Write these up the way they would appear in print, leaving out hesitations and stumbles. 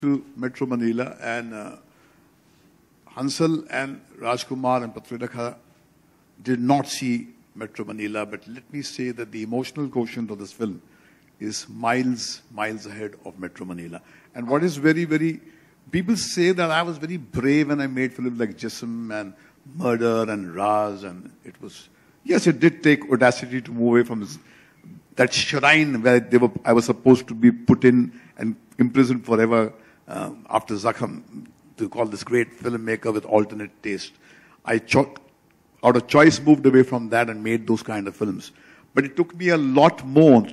to Metro Manila, and Hansal and Rajkumar and Patrilakha did not see Metro Manila, but let me say that the emotional quotient of this film is miles ahead of Metro Manila. And what is very, people say that I was very brave when I made films like Jism and Murder and Raz, and it was, yes, it did take audacity to move away from that shrine where I was supposed to be put in and imprisoned forever after Zakham, to call this great filmmaker with alternate taste. Out of choice, moved away from that and made those kind of films. But it took me a lot more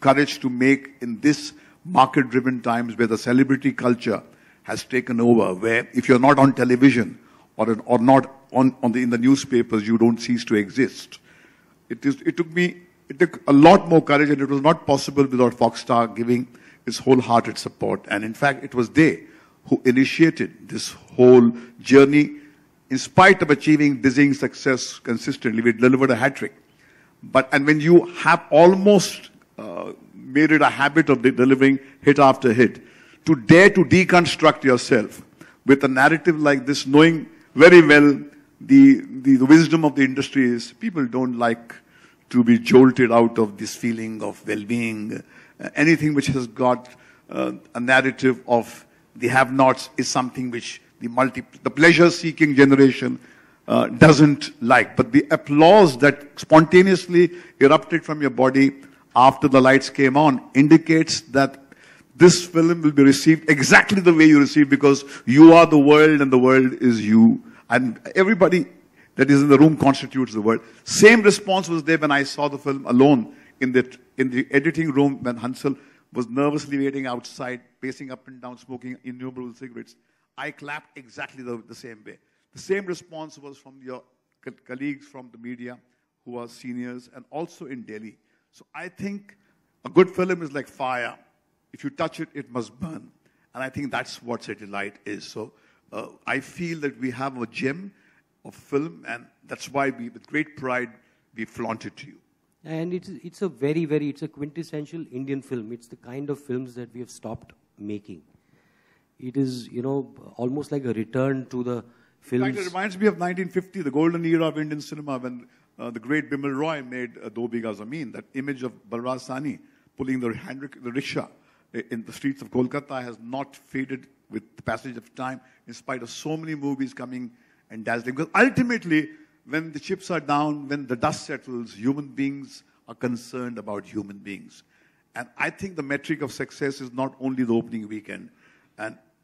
courage to make in this market-driven times where the celebrity culture has taken over, where if you're not on television or not in the newspapers, you don't cease to exist. It took a lot more courage, and it was not possible without Foxstar giving its wholehearted support. And in fact, it was they who initiated this whole journey. In spite of achieving dizzying success consistently, we delivered a hat-trick. And when you have almost made it a habit of delivering hit after hit, to dare to deconstruct yourself with a narrative like this, knowing very well the wisdom of the industry is people don't like to be jolted out of this feeling of well-being. Anything which has got a narrative of the have-nots is something which the pleasure-seeking generation doesn't like. But the applause that spontaneously erupted from your body after the lights came on indicates that this film will be received exactly the way you receive, because you are the world and the world is you. And everybody that is in the room constitutes the world. Same response was there when I saw the film alone in the editing room when Hansal was nervously waiting outside, pacing up and down, smoking innumerable cigarettes. I clapped exactly the same way. The same response was from your colleagues from the media who are seniors and also in Delhi. So I think a good film is like fire. If you touch it, it must burn. And I think that's what City Light is. So I feel that we have a gem of film, and that's why with great pride, we flaunt it to you. And it's a quintessential Indian film. It's the kind of films that we have stopped making. It is, almost like a return to the films. In fact, it reminds me of 1950, the golden era of Indian cinema, when the great Bimal Roy made Do Bigha Zameen. That image of Balraj Sahni pulling the rickshaw in the streets of Kolkata has not faded with the passage of time, in spite of so many movies coming and dazzling. Because ultimately, when the chips are down, when the dust settles, human beings are concerned about human beings. And I think the metric of success is not only the opening weekend.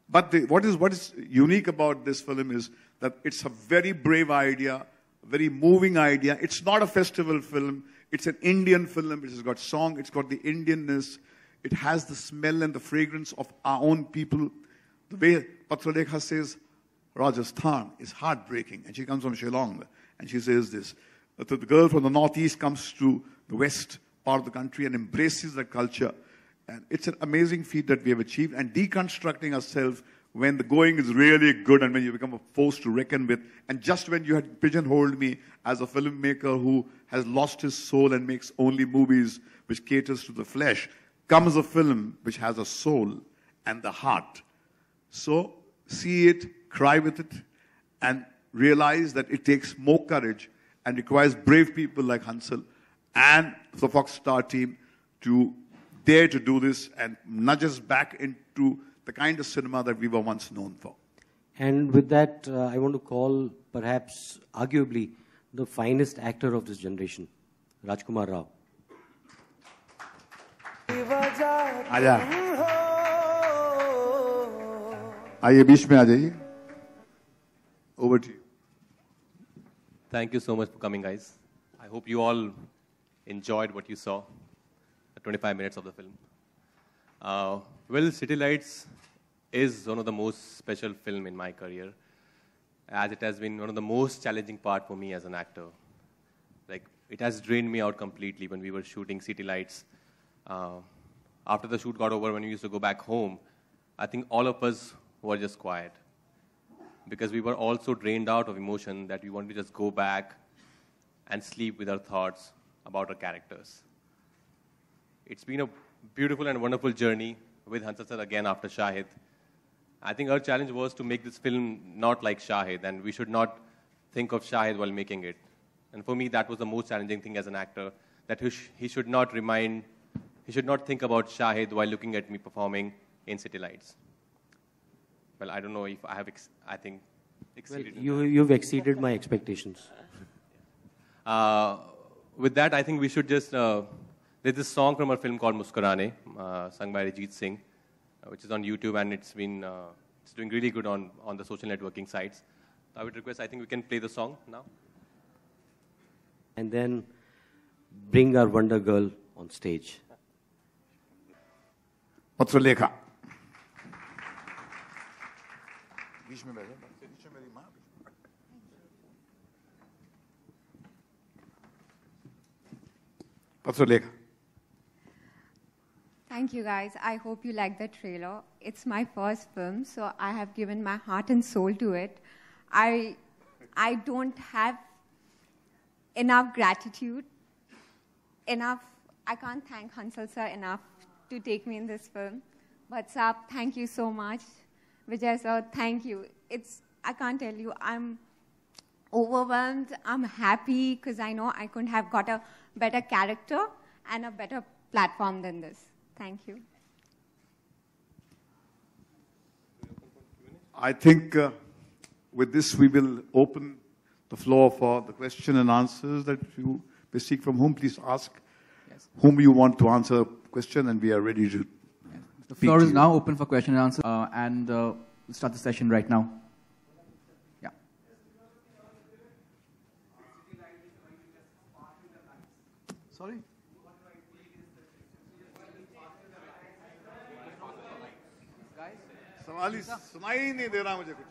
But what is unique about this film is that it's a very brave idea, a very moving idea. It's not a festival film. It's an Indian film. It has got song. It's got the Indianness. It has the smell and the fragrance of our own people. The way Patrilakha says, Rajasthan is heartbreaking. And she comes from Shillong. And she says this. The girl from the northeast comes to the west part of the country and embraces the culture. And it's an amazing feat that we have achieved. And deconstructing ourselves when the going is really good and when you become a force to reckon with. And just when you had pigeonholed me as a filmmaker who has lost his soul and makes only movies which caters to the flesh, comes a film which has a soul and the heart. So see it, cry with it, and realize that it takes more courage and requires brave people like Hansal and the Foxstar team to dare to do this and nudge us back into the kind of cinema that we were once known for. And with that, I want to call perhaps, arguably, the finest actor of this generation, Rajkumar Rao. आजा आइए बीच में आ जाइए. Over to you. Thank you so much for coming, guys. I hope you all enjoyed what you saw, the 25 minutes of the film. Well, City Lights is one of the most special film in my career, as it has been one of the most challenging part for me as an actor. Like, it has drained me out completely when we were shooting City Lights. After the shoot got over, when we used to go back home, I think all of us were just quiet, because we were all so drained out of emotion that we wanted to just go back and sleep with our thoughts about our characters. It's been a beautiful and wonderful journey with Hansal sir again after Shahid. I think our challenge was to make this film not like Shahid, and we should not think of Shahid while making it. And for me, that was the most challenging thing as an actor, that he should not think about Shahid while looking at me performing in City Lights. Well, I don't know if I have, exceeded. Well, you've exceeded my expectations. With that, I think we should just, there's this song from our film called Muskurane, sung by Arijit Singh, which is on YouTube, and it's doing really good on the social networking sites. I would request, I think we can play the song now. And then bring our Wonder Girl on stage. Patralekha. Patralekha. Thank you guys. I hope you like the trailer. It's my first film, so I have given my heart and soul to it. I don't have enough gratitude, I can't thank Hansal sir enough to take me in this film. What's up? Thank you so much. Vijay sir, thank you. I can't tell you, I'm overwhelmed, I'm happy, because I know I couldn't have got a better character and a better platform than this. Thank you. I think with this we will open the floor for the question and answers that you may seek from whom. Please ask whom you want to answer a question, and we are ready to. The floor is now open for question and answer, and we'll start the session right now. Yeah. Sorry? सवाल ही सुनाई ही नहीं दे रहा मुझे कुछ.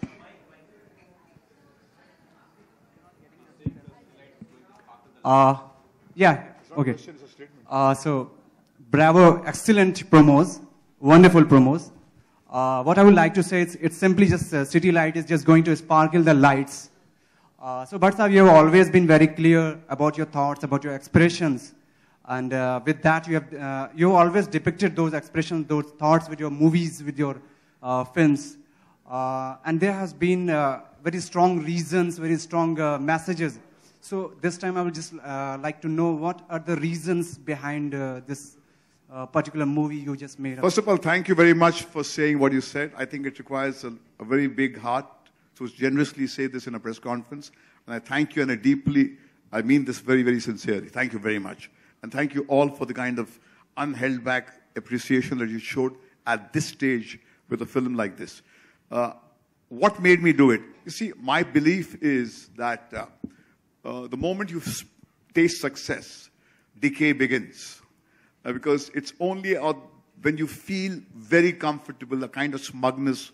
Yeah, okay. So, bravo, excellent promos, wonderful promos. What I would like to say is, it's simply just City Light is just going to sparkle the lights. So, Bhatt Sahab, you have always been very clear about your thoughts, about your expressions. And with that, you always depicted those expressions, those thoughts with your movies, with your films. And there has been very strong reasons, very strong messages. So this time I would just like to know what are the reasons behind this particular movie you just made. First of all, thank you very much for saying what you said. I think it requires a very big heart to generously say this in a press conference. And I thank you, and I mean this very, very sincerely. Thank you very much. And thank you all for the kind of unheld back appreciation that you showed at this stage with a film like this. What made me do it? You see, my belief is that the moment you taste success, decay begins. Because it's only when you feel very comfortable, a kind of smugness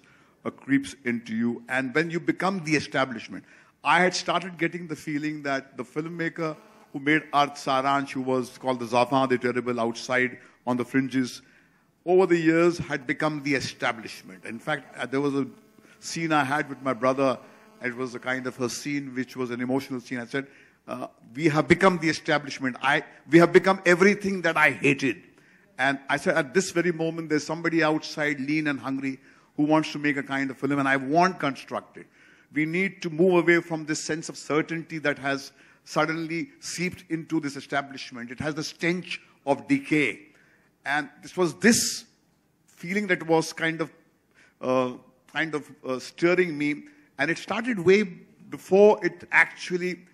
creeps into you, and when you become the establishment. I had started getting the feeling that the filmmaker who made Arth Saransh, who was called the Zafan the Terrible outside on the fringes, over the years had become the establishment. In fact, there was a scene I had with my brother. It was a kind of a scene which was an emotional scene. I said, we have become the establishment. We have become everything that I hated. And I said, at this very moment, there's somebody outside, lean and hungry, who wants to make a kind of film, and I want constructed. We need to move away from this sense of certainty that has suddenly seeped into this establishment. It has the stench of decay. And this was this feeling that was kind of stirring me. And it started way before it actually,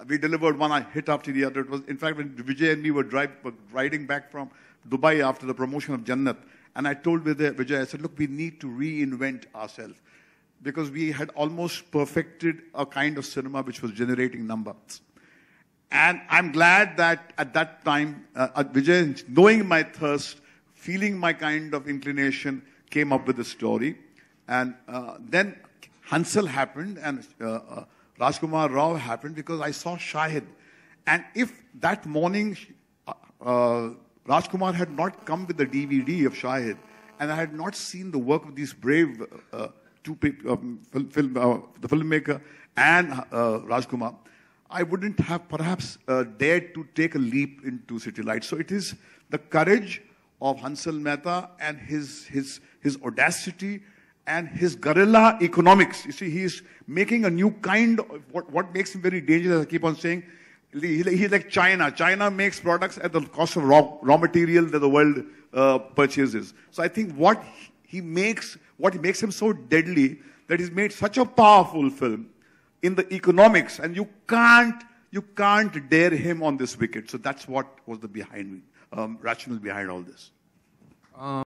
we delivered one hit after the other. It was, in fact, when Vijay and me were riding back from Dubai after the promotion of Jannat, and I told Vijay, I said, look, we need to reinvent ourselves. Because we had almost perfected a kind of cinema which was generating numbers. And I'm glad that at that time, Vijay, knowing my thirst, feeling my kind of inclination, came up with the story. And then Hansal happened, and Rajkumar Rao happened, because I saw Shahid. And if that morning Rajkumar had not come with the DVD of Shahid, and I had not seen the work of these brave two people, the filmmaker and Rajkumar, I wouldn't have perhaps dared to take a leap into City Lights. So it is the courage of Hansal Mehta and his audacity and his guerrilla economics. You see, he's making a new kind of, what makes him very dangerous, I keep on saying, he's like China. China makes products at the cost of raw material that the world purchases. So I think what makes him so deadly, that he's made such a powerful film in the economics, and you can't dare him on this wicket. So that's what was the rationale behind all this.